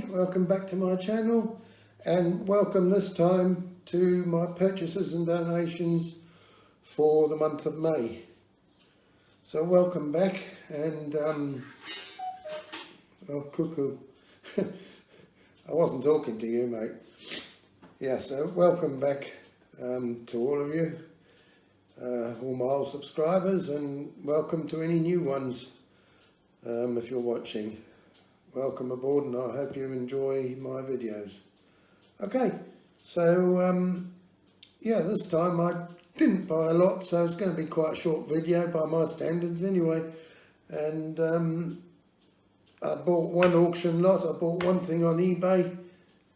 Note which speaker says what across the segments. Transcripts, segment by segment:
Speaker 1: everybody, welcome back to my channel, and welcome this time to my purchases and donations for the month of May. So welcome back, and oh cuckoo, I wasn't talking to you, mate. Yeah, so welcome back to all of you, all my old subscribers, and welcome to any new ones if you're watching. Welcome aboard, and I hope you enjoy my videos. Okay, so yeah, this time I didn't buy a lot, so it's going to be quite a short video by my standards anyway. And I bought one auction lot, I bought one thing on eBay,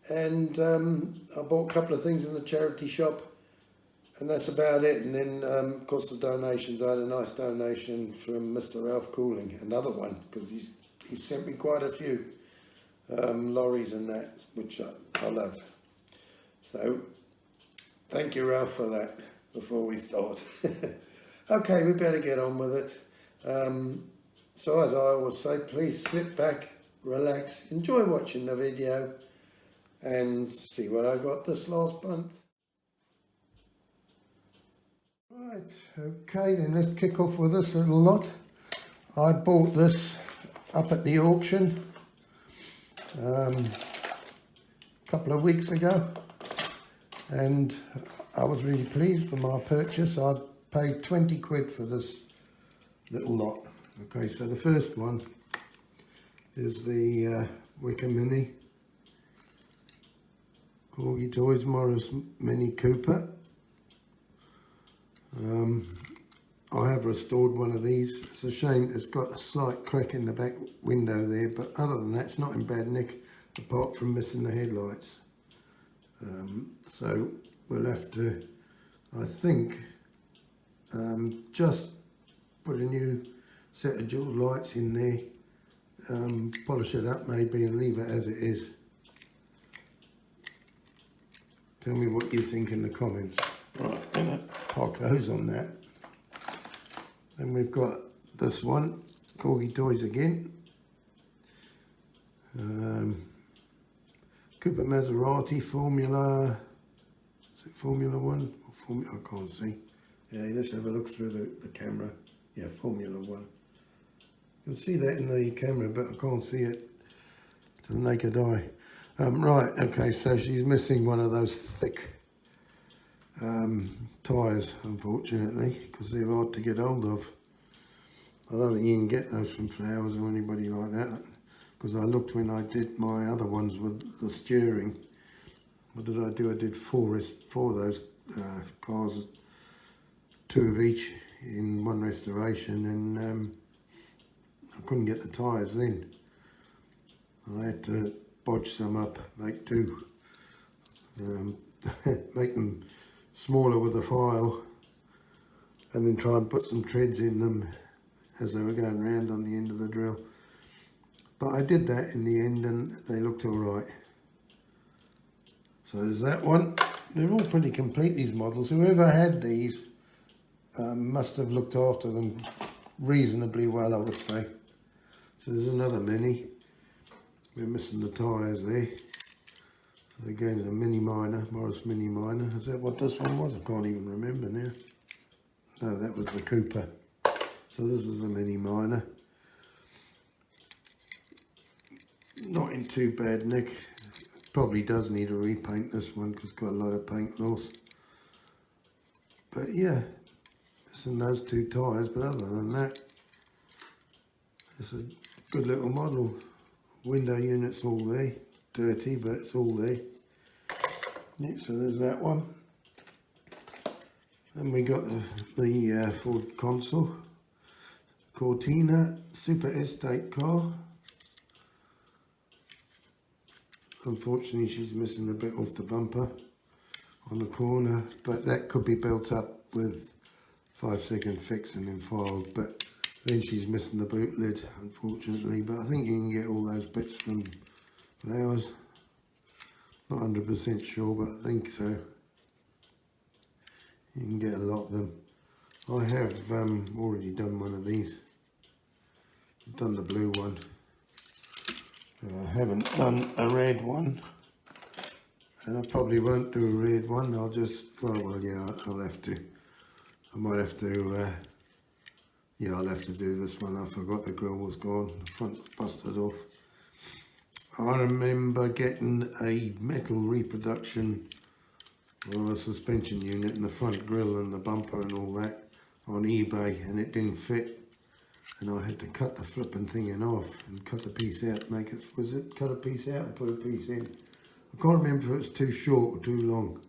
Speaker 1: and I bought a couple of things in the charity shop, and that's about it. And then of course the donations, I had a nice donation from Mr. Ralph Cooling, another one, because he sent me quite a few lorries and that, which I love. So thank you, Ralph, for that before we start. Okay, we better get on with it. So as I always say, please sit back, relax, enjoy watching the video and see what I got this last month. Right, okay, then let's kick off with this little lot. I bought this up at the auction a couple of weeks ago, and I was really pleased with my purchase. I paid 20 quid for this little lot. Okay, so the first one is the Wicker Mini Corgi Toys Morris Mini Cooper. I have restored one of these. It's a shame it's got a slight crack in the back window there, but other than that it's not in bad nick, apart from missing the headlights. So we'll have to, I think, just put a new set of dual lights in there, polish it up maybe and leave it as it is. Tell me what you think in the comments. Right, I'm gonna park those on that. Then we've got this one, Corgi Toys again. Cooper Maserati Formula, is it Formula 1? Or Formula, I can't see. Yeah, let's have a look through the camera. Yeah, Formula 1. You can see that in the camera, but I can't see it to the naked eye. Right, okay, so she's missing one of those thick tyres, unfortunately, because they're hard to get hold of. I don't think you can get those from Flowers or anybody like that, because I looked when I did my other ones with the steering. What did I do? I did four of those cars, 2 of each in one restoration, and I couldn't get the tyres then. I had to bodge some up, make two, make them smaller with a file, and then try and put some treads in them as they were going round on the end of the drill. But I did that in the end and they looked all right. So there's that one. They're all pretty complete, these models. Whoever had these must have looked after them reasonably well, I would say. So there's another Mini. We're missing the tyres there. So again, a Mini Minor, Morris Mini Minor. Is that what this one was? I can't even remember now. No, that was the Cooper. So this is the Mini Minor. Not in too bad nick. Probably does need a repaint, this one, because it's got a lot of paint loss. But yeah, missing those 2 tyres, but other than that, it's a good little model. Window units all there, dirty, but it's all there. Yeah, so there's that one. Then we got the Ford Consul Cortina Super Estate car. Unfortunately, she's missing a bit off the bumper on the corner, but that could be built up with 5-second fix and then filed. But then she's missing the boot lid, unfortunately. But I think you can get all those bits from Flowers. Not 100% sure, but I think so. You can get a lot of them. I have already done one of these. I've done the blue one. I haven't done a red one, and I probably won't do a red one. I'll just, oh well, yeah, I'll have to. I might have to, yeah, I'll have to do this one. I forgot the grill was gone, the front busted off. I remember getting a metal reproduction of a suspension unit and the front grille and the bumper and all that on eBay, and it didn't fit. And I had to cut the flipping thing in half and cut the piece out, make it, was it cut a piece out and put a piece in? I can't remember if it was too short or too long.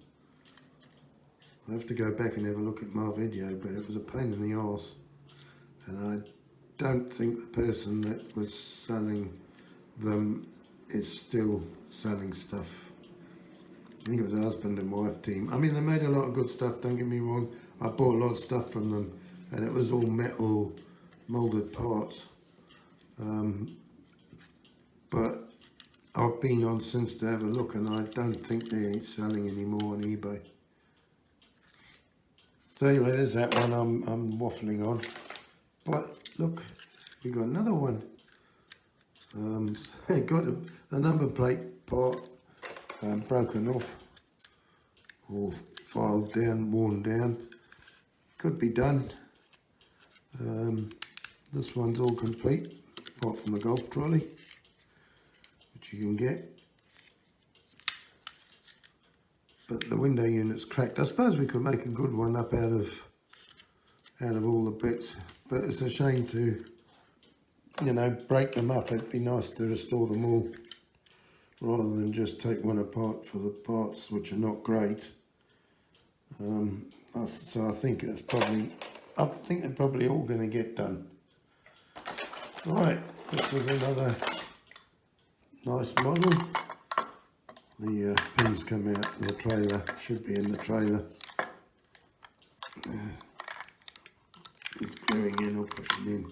Speaker 1: I'll have to go back and have a look at my video, but it was a pain in the arse. And I don't think the person that was selling them is still selling stuff. I think it was a husband and wife team. I mean, they made a lot of good stuff, don't get me wrong. I bought a lot of stuff from them, and it was all metal moulded parts. But I've been on since to have a look, and I don't think they're selling anymore on eBay. So anyway, there's that one I'm waffling on. But look, we got another one. I got the number plate part broken off, or filed down, worn down. Could be done. This one's all complete, apart from the golf trolley, which you can get. But the window unit's cracked. I suppose we could make a good one up out of all the bits, but it's a shame to, you know, break them up. It'd be nice to restore them all, rather than just take one apart for the parts which are not great. So I think it's probably, I think they're probably all going to get done. Right, this was another nice model. The pins come out of the trailer, should be in the trailer. It's going in, I'll push it in.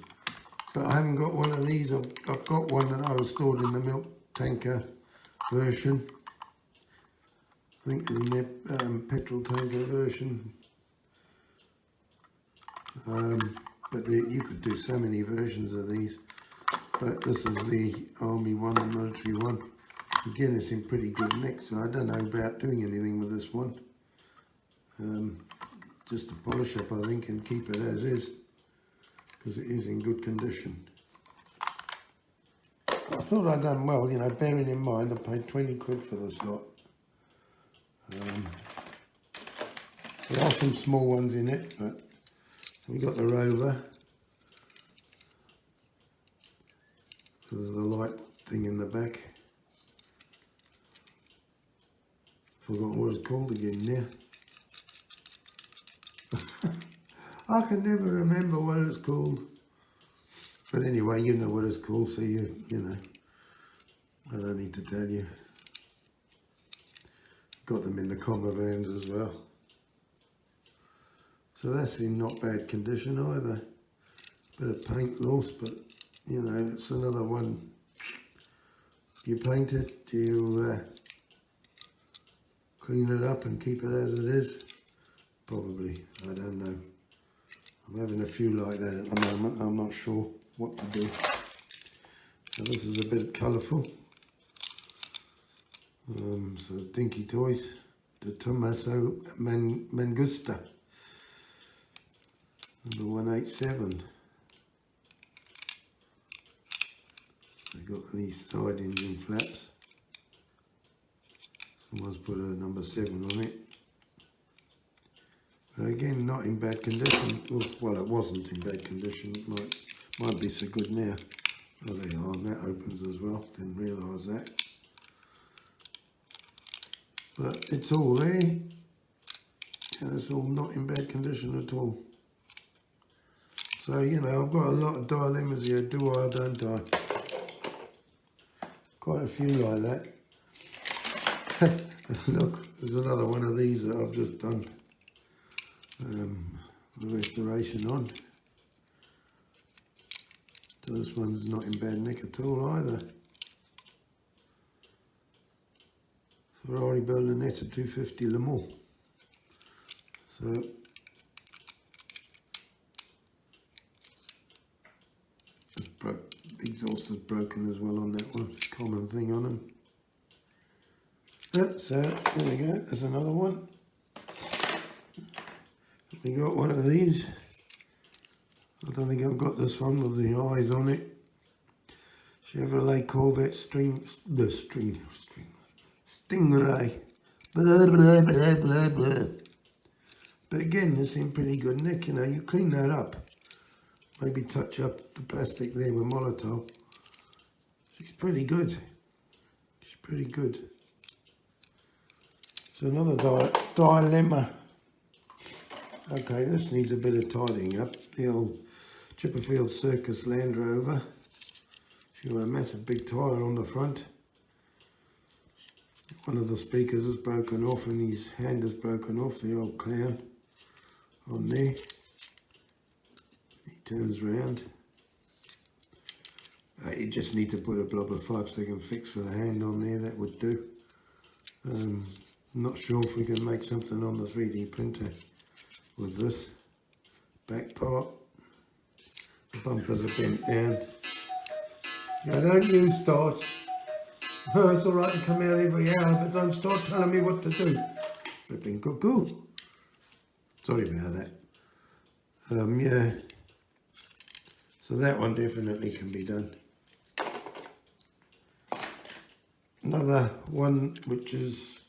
Speaker 1: But I haven't got one of these. I've got one that I restored in the milk tanker version. I think the petrol tanker version. But you could do so many versions of these. But this is the army one, the military one. Again, it's in pretty good nick, so I don't know about doing anything with this one. Just to polish up, I think, and keep it as is, because it is in good condition. I thought I'd done well, you know, bearing in mind I paid 20 quid for this lot. There are some small ones in it, but we got the Rover with the light thing in the back. Forgot what it's called again now. I can never remember what it's called. But anyway, you know what it's called, so you know. I don't need to tell you. Got them in the comma vans as well. So that's in not bad condition either. Bit of paint loss, but you know, it's another one. You paint it, you clean it up and keep it as it is. Probably, I don't know. I'm having a few like that at the moment. I'm not sure what to do. So this is a bit colourful. So Dinky Toys, the Tommaso Mangusta, number 187. So we've got these side engine flaps. Someone's put a number 7 on it. But again, not in bad condition. Well, it wasn't in bad condition. It might be so good now. Oh, there you are, and that opens as well. Didn't realise that. But it's all there, and it's all not in bad condition at all. So, you know, I've got a lot of dilemmas here. Do I or don't I? Quite a few like that. Look, there's another one of these that I've just done the restoration on. So this one's not in bad nick at all either. Ferrari Berlinetta 250 Le Mans. So just broke exhaust is broken as well on that one. Common thing on them. So there we go, there's another one. We got one of these. I don't think I've got this one with the eyes on it. Chevrolet Corvette Stingray. Blah, blah, blah, blah, blah. But again, it's in pretty good nick, you know. You clean that up. Maybe touch up the plastic there with Molotov. She's pretty good. She's pretty good. So another dilemma. Okay, this needs a bit of tidying up. The old Chipperfield Circus Land Rover. She's got a massive big tyre on the front. One of the speakers is broken off and his hand is broken off, the old clown on there. He turns round. You just need to put a blob of 5-second fix for the hand on there, that would do. I'm not sure if we can make something on the 3D printer with this back part. The bumpers are bent down. Yeah, don't you start. It's alright to come out every hour, but don't start telling me what to do. Flipping cuckoo. Sorry about that. Yeah. So that one definitely can be done. Another one which is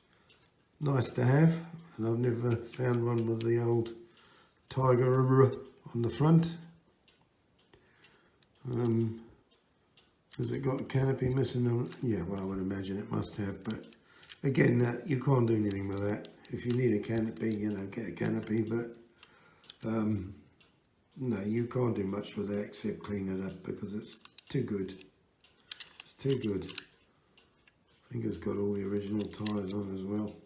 Speaker 1: nice to have, and I've never found one with the old tiger on the front. Has it got a canopy missing on it? Yeah, well, I would imagine it must have, but again, you can't do anything with that. If you need a canopy, you know, get a canopy, but no, you can't do much with that except clean it up because it's too good. It's too good. I think it's got all the original tyres on as well.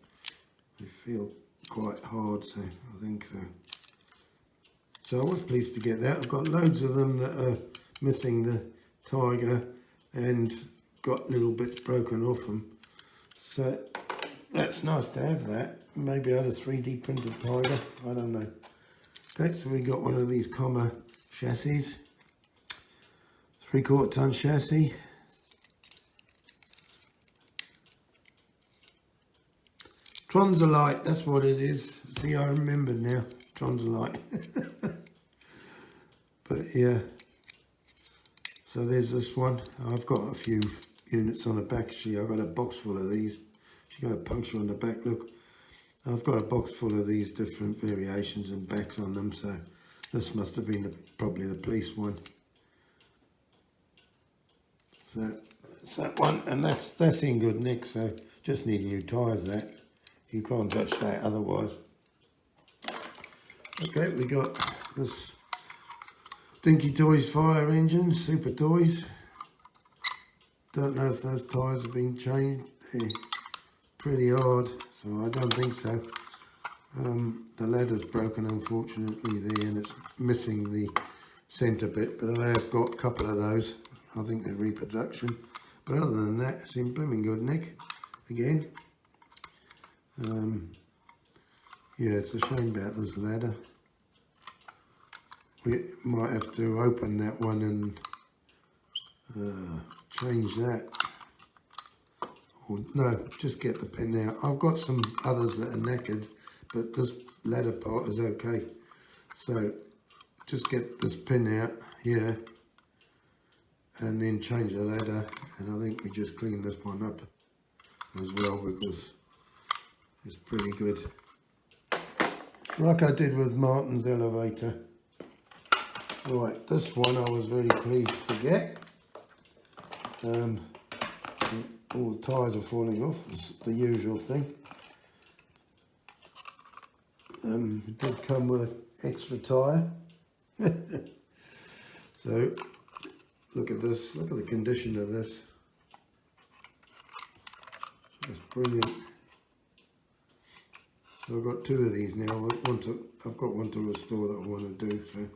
Speaker 1: They feel quite hard, so I think so. So I was pleased to get that. I've got loads of them that are missing the tiger and got little bits broken off them, so that's nice to have that. Maybe I had a 3D printed tiger, I don't know. Okay, so we got one of these comma chassis, 3/4 ton chassis. Tronzolite, that's what it is. See, I remember now, Tronzolite. But yeah. So there's this one. I've got a few units on the back. I've got a box full of these. She got a puncture on the back, look. I've got a box full of these different variations and backs on them, so this must have been probably the police one. So that's that one, and that's in good nick, so just need new tyres that. You can't touch that otherwise. Okay, we got this Dinky Toys fire engine, Super Toys. Don't know if those tyres have been changed. They're pretty hard, so I don't think so. The ladder's broken unfortunately there, and it's missing the centre bit, but I have got a couple of those. I think they're reproduction. But other than that, it's in blooming good nick again. Yeah, it's a shame about this ladder. We might have to open that one and change that. Or no, just get the pin out. I've got some others that are knackered, but this ladder part is okay. So just get this pin out here and then change the ladder, and I think we just clean this one up as well because it's pretty good. Like I did with Martin's elevator. Right, this one I was very pleased to get. All the tyres are falling off, it's the usual thing. It did come with an extra tyre. So, look at this, look at the condition of this. It's brilliant. So I've got two of these now. I've got one to restore that I want to do, so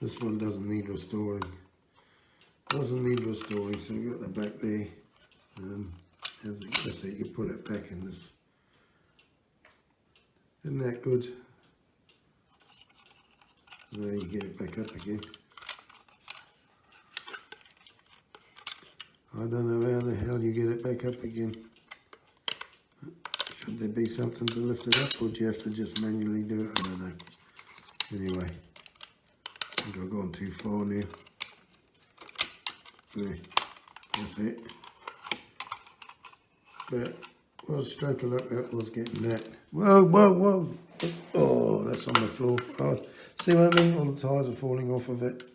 Speaker 1: this one doesn't need restoring. Doesn't need restoring, so you've got the back there. That's it, you put it back in this. Isn't that good? Now you get it back up again. I don't know how the hell you get it back up again. Should there be something to lift it up, or do you have to just manually do it? I don't know. Anyway, I think I've gone too far now. There, that's it. But what a stroke of luck that was getting that. Whoa, whoa, whoa. Oh, that's on the floor. Oh, see what I mean? All the tyres are falling off of it.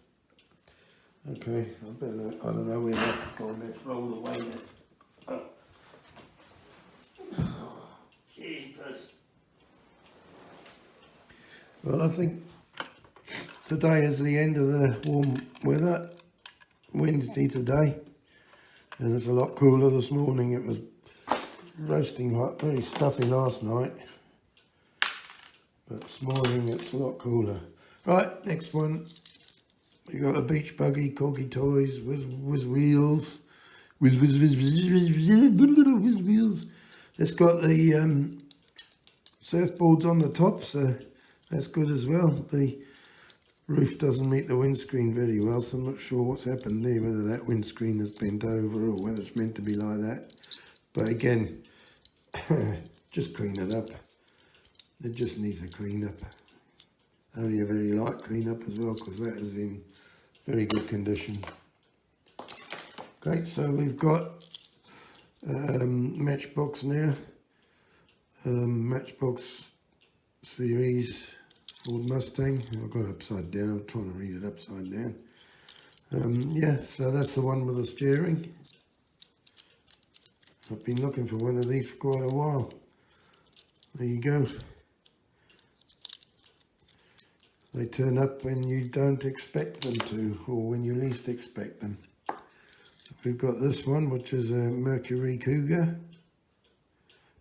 Speaker 1: Okay, I better, I don't know where that's gone. Let's roll away now. Oh, jeepers. Well, I think today is the end of the warm weather. Wednesday today. And it's a lot cooler this morning. It was roasting hot, very stuffy last night. But this morning it's a lot cooler. Right, next one. We got a beach buggy, corgi toys, with wheels. With wheels. It's got the surfboards on the top, so that's good as well. The roof doesn't meet the windscreen very well, so I'm not sure what's happened there, whether that windscreen has bent over or whether it's meant to be like that. But again, just clean it up. It just needs a clean up. Only a very light clean up as well, because that is in very good condition. Okay, so we've got Matchbox now. Matchbox series Ford Mustang. I've got it upside down. I'm trying to read it upside down. Yeah, so that's the one with the steering. I've been looking for one of these for quite a while. There you go. They turn up when you don't expect them to, or when you least expect them. We've got this one, which is a Mercury Cougar.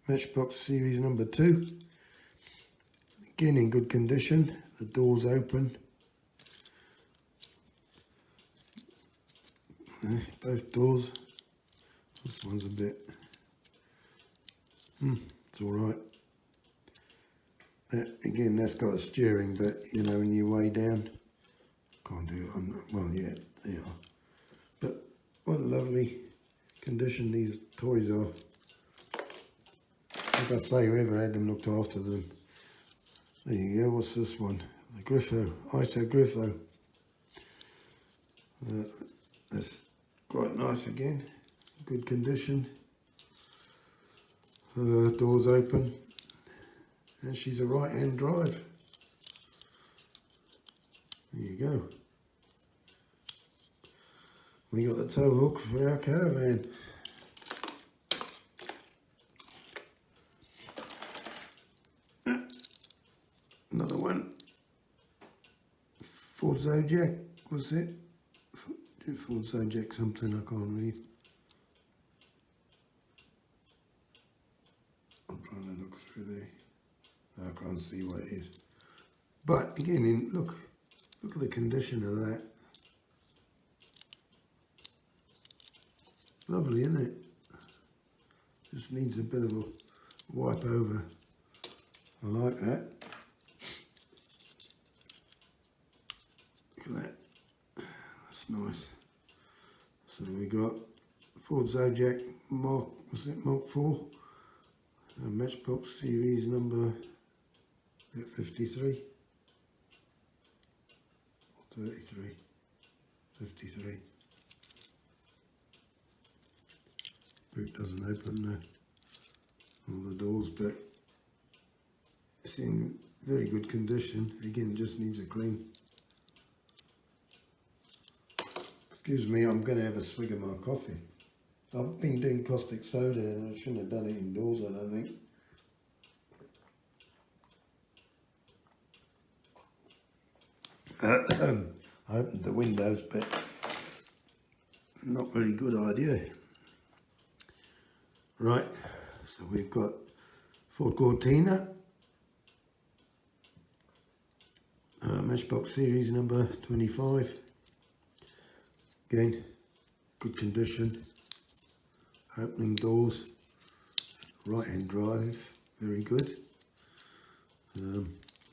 Speaker 1: Matchbox series number 2. Again in good condition. The door's open. Both doors. This one's a bit... it's alright. Again, that's got a steering, but you know, when you way down, can't do it. Well, yeah, they are. But what a lovely condition these toys are. Like I say, whoever had them looked after them. There you go. What's this one? The Griffo, ISO Griffo. That's quite nice again. Good condition. Doors open. And she's a right-hand drive. There you go. We got the tow hook for our caravan. Another one. Ford Zodiac, what's it? Ford Zodiac something, I can't read. I'm trying to look through there. I can't see what it is. But again, look at the condition of that. Lovely, isn't it? Just needs a bit of a wipe over. I like that. Look at that. That's nice. So we got Ford Zodiac Mark, what's it, Mark 4? Matchbox series number 53 or 33, 53. Boot doesn't open all the doors, but it's in very good condition. Again, just needs a clean. Excuse me, I'm going to have a swig of my coffee. I've been doing caustic soda and I shouldn't have done it indoors, I don't think. I opened the windows, but not very good idea. Right, so we've got Ford Cortina, Matchbox series number 25. Again, good condition. Opening doors, right-hand drive, very good.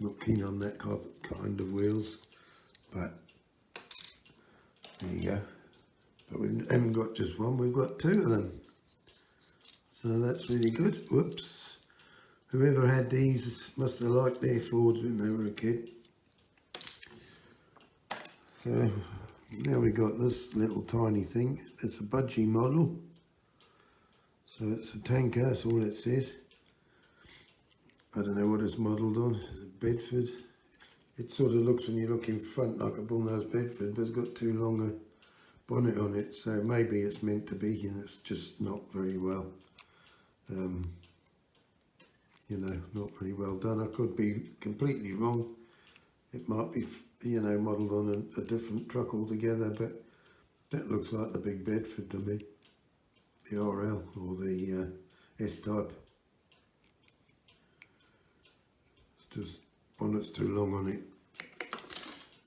Speaker 1: Not keen on that kind of wheels, but there you go. But we haven't got just one, we've got two of them. So that's really good. Whoops. Whoever had these must have liked their Fords when they were a kid. So now we got this little tiny thing. It's a budgie model. So it's a tanker, that's all it says. I don't know what it's modelled on. Bedford. It sort of looks, when you look in front, like a bullnose Bedford, but it's got too long a bonnet on it, so maybe it's meant to be, and it's just not very well, you know, not very well done. I could be completely wrong. It might be, you know, modelled on a different truck altogether, but that looks like the big Bedford to me, the RL or the S-type. It's just bonnet's too long on it.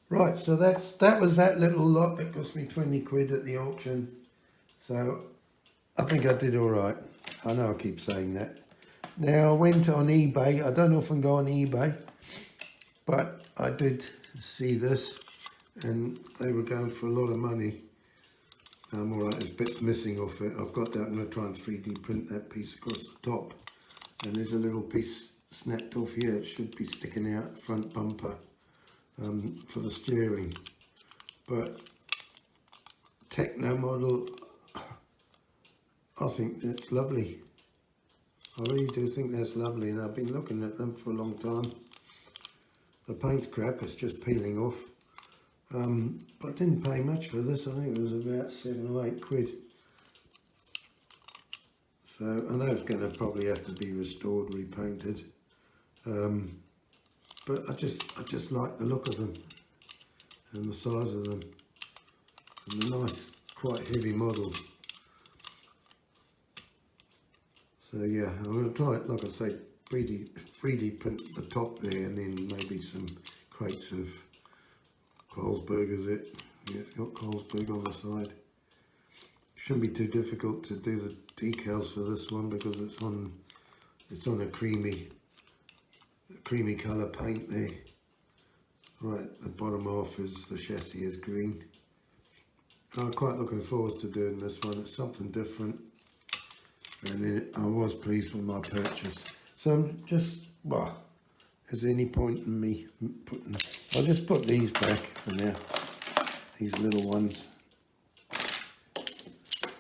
Speaker 1: Right, so that was that little lot that cost me 20 quid at the auction. So I think I did all right. I know I keep saying that. Now I went on eBay. I don't often go on eBay, but I did see this, and they were going for a lot of money. All right, there's bits missing off it. I've got that. I'm going to try and 3D print that piece across the top, and there's a little piece snapped off here. It should be sticking out the front bumper for the steering. But Techno model, I think that's lovely. I really do think that's lovely, and I've been looking at them for a long time. The paint's crap, it's just peeling off. But I didn't pay much for this. I think it was about 7 or 8 quid. So I know it's going to probably have to be restored, repainted. But I just like the look of them and the size of them, and the nice, quite heavy model. So yeah, I'm going to try it, like I say, 3D print the top there, and then maybe some crates of Carlsberg, is it? Yeah, it's got Carlsberg on the side. Shouldn't be too difficult to do the decals for this one, because it's on a creamy colour paint there. Right, the bottom half is, the chassis is green. I'm quite looking forward to doing this one. It's something different, and then I was pleased with my purchase. So I'm just, well, is there any point in me putting, I'll just put these back for now, these little ones.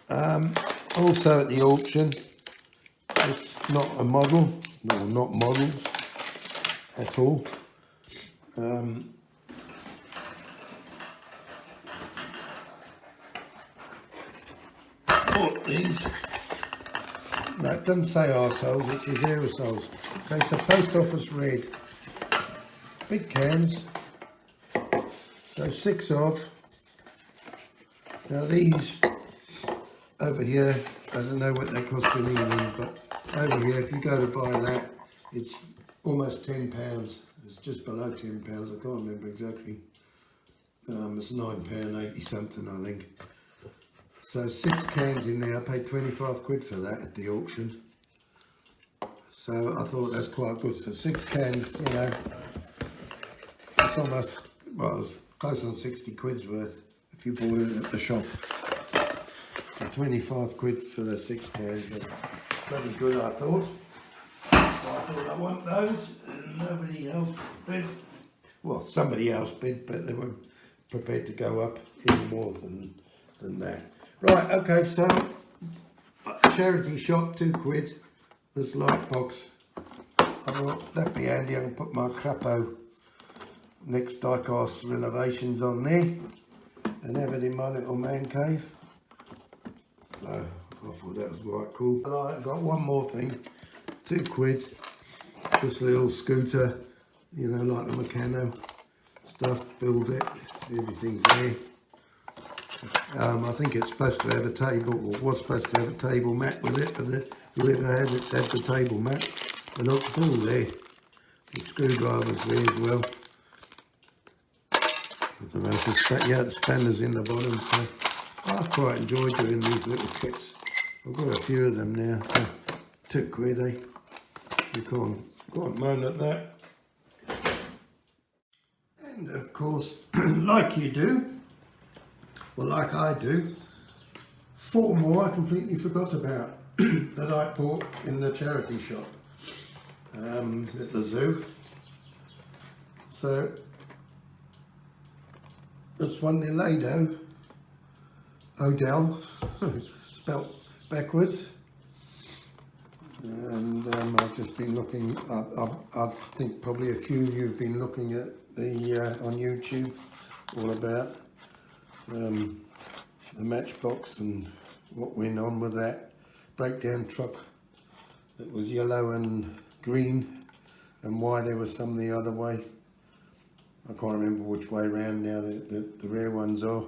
Speaker 1: Also at the auction, it's not a model, no, not models at all. Bought these. No, it doesn't say arseholes, it says aerosols. Okay, so post office red. Big cans. So 6 of. Now these over here, I don't know what they cost in England, but over here, if you go to buy that, it's almost £10. It's just below £10. I can't remember exactly. It's £9.80 something, I think. So 6 cans in there. I paid 25 quid for that at the auction. So I thought that's quite good. So 6 cans, you know, it's almost, well, it's close on 60 quid's worth if you bought it at the shop. So 25 quid for the 6 cans. Pretty good, I thought. So I thought I want those, and nobody else bid. Well, somebody else bid, but they weren't prepared to go up any more than that. Right, okay, so charity shop, 2 quid. This light box. I thought that'd be handy. I can put my CRAPAUD next DIECAST renovations on there and have it in my little man cave. So I thought that was quite cool. And I've got one more thing, 2 quid. This little scooter, you know, like the Meccano stuff, build it, everything's there. I think it's supposed to have a table, or was supposed to have a table mat with it, but whoever had it's had the table mat. But look, it's all there. The screwdriver's there as well. I don't know if it's, yeah, the spanner's in the bottom, so I quite enjoy doing these little kits. I've got a few of them now, so 2 quid, eh? You can't moan at that. And of course, like you do, well, like I do, 4 more I completely forgot about that I bought in the charity shop at the zoo. So this one, the Lado Odell, spelt backwards, and I've just been looking. I think probably a few of you have been looking at the on YouTube all about the Matchbox and what went on with that breakdown truck that was yellow and green, and why there was some the other way. I can't remember which way round now the rare ones are,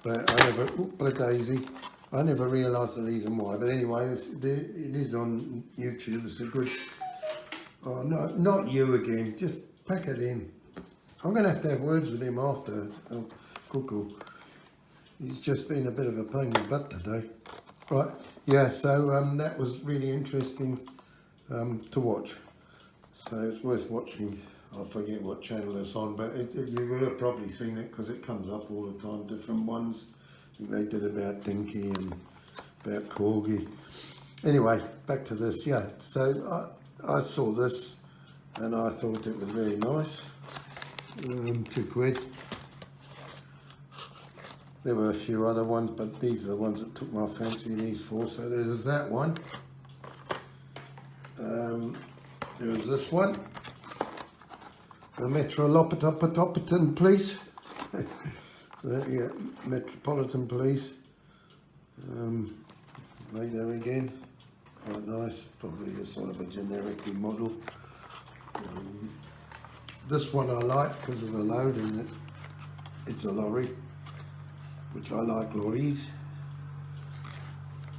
Speaker 1: but I never, blood daisy, I never realised the reason why. But anyway, it is on YouTube. It's a good, oh no, not you again, just pack it in. I'm going to have words with him after, Cuckoo. He's just been a bit of a pain in the butt today. Right, yeah, so that was really interesting to watch. So it's worth watching. I forget what channel it's on, but you will have probably seen it because it comes up all the time, different ones. I think they did about Dinky and about Corgi. Anyway, back to this, yeah. So I saw this and I thought it was very nice. £2. There were a few other ones, but these are the ones that took my fancy, these 4. So there was that one. There was this one. The Metropolitan Police. So, yeah, Metropolitan Police. Later again. Quite nice. Probably a sort of a generic model. This one I like because of the load in it. It's a lorry, which I like lorries,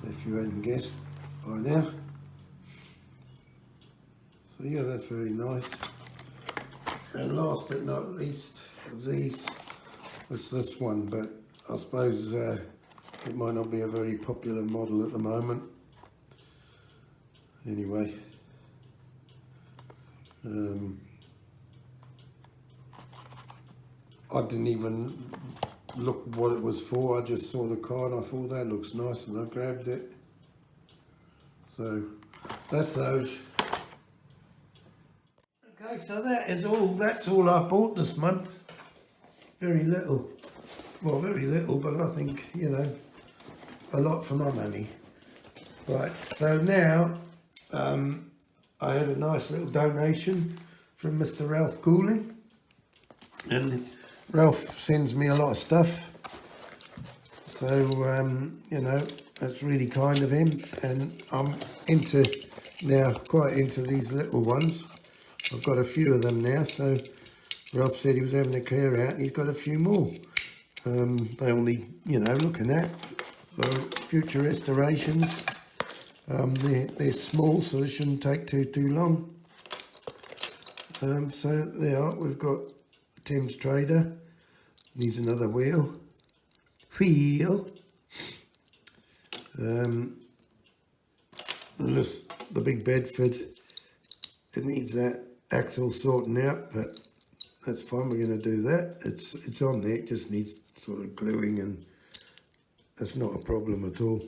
Speaker 1: if you hadn't guessed by now. So yeah, that's very nice. And last but not least of these, it's this one, but I suppose it might not be a very popular model at the moment. Anyway, I didn't even look what it was for. I just saw the car and I thought that looks nice and I grabbed it. So that's those. Okay, so that's all I bought this month. Very little. Well, very little, but I think, you know, a lot for my money. Right, so now I had a nice little donation from Mr. Ralph Cooling, and Ralph sends me a lot of stuff, so you know, that's really kind of him, and I'm quite into these little ones. I've got a few of them now, so Ralph said he was having a clear out and he's got a few more. They all need, you know, looking at. So future restorations, they're small, so they shouldn't take too long. So there are, we've got Tim's Trader, needs another wheel. The big Bedford, it needs that axle sorting out, but that's fine, we're going to do that. It's on there, it just needs sort of gluing, and that's not a problem at all.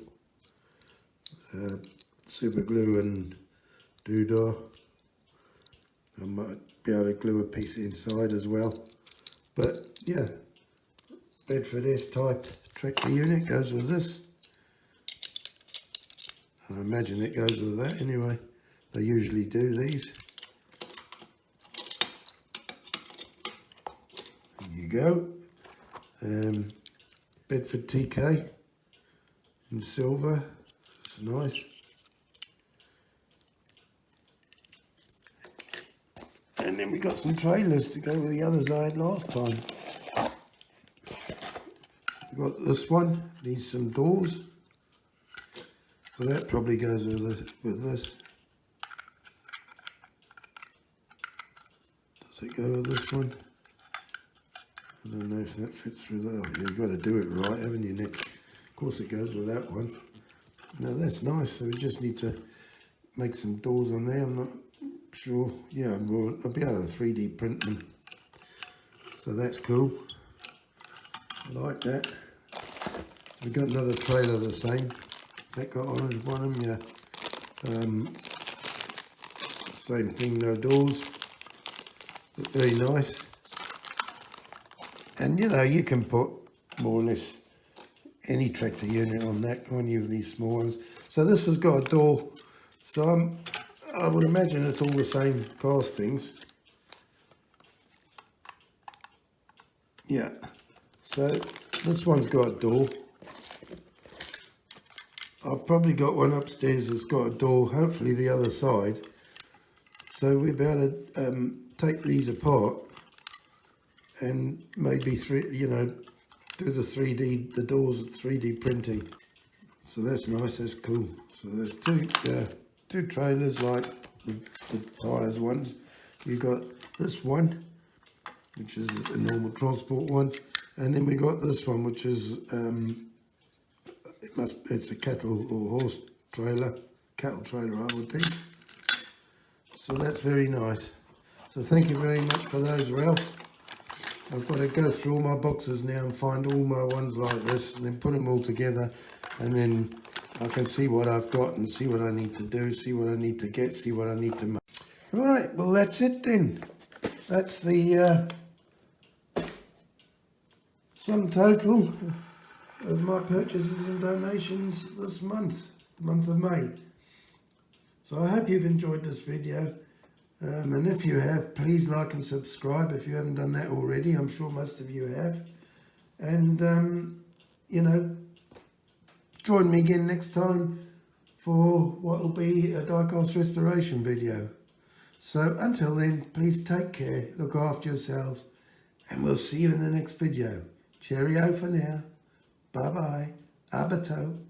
Speaker 1: Super glue and doodah. I might be able to glue a piece inside as well. But yeah, Bedford S-type tractor unit goes with this. I imagine it goes with that anyway. They usually do these. There you go. Bedford TK in silver. It's nice. And then we got some trailers to go with the others I had last time. We've got this one, needs some doors. Well, that probably goes with this. Does it go with this one? I don't know if that fits through there. Oh, you've got to do it right, haven't you, Nick? Of course it goes with that one. No, that's nice. So we just need to make some doors on there. I'm not sure. Yeah, I'll be able to 3D print them. So that's cool. I like that. We've got another trailer the same. That got orange on them, yeah. Same thing, no doors. But very nice. And you know, you can put more or less any tractor unit on that, on any of these small ones. So this has got a door. So I would imagine it's all the same castings. Yeah. So this one's got a door. I've probably got one upstairs that's got a door, hopefully the other side. So we're about to take these apart and maybe do the doors at 3D printing. So that's nice, that's cool. So there's two trailers like the tyres ones. You've got this one, which is a normal transport one, and then we got this one, which is it's a cattle or horse trailer, cattle trailer I would think. So that's very nice. So thank you very much for those, Ralph. I've got to go through all my boxes now and find all my ones like this and then put them all together, and then I can see what I've got and see what I need to do, see what I need to get, see what I need to make. Right, well that's it then. That's the sum total of my purchases and donations this month of May. So I hope you've enjoyed this video. And if you have, please like and subscribe if you haven't done that already. I'm sure most of you have. And, you know, join me again next time for what will be a diecast restoration video. So until then, please take care, look after yourselves, and we'll see you in the next video. Cheerio for now. Bye-bye. Abato.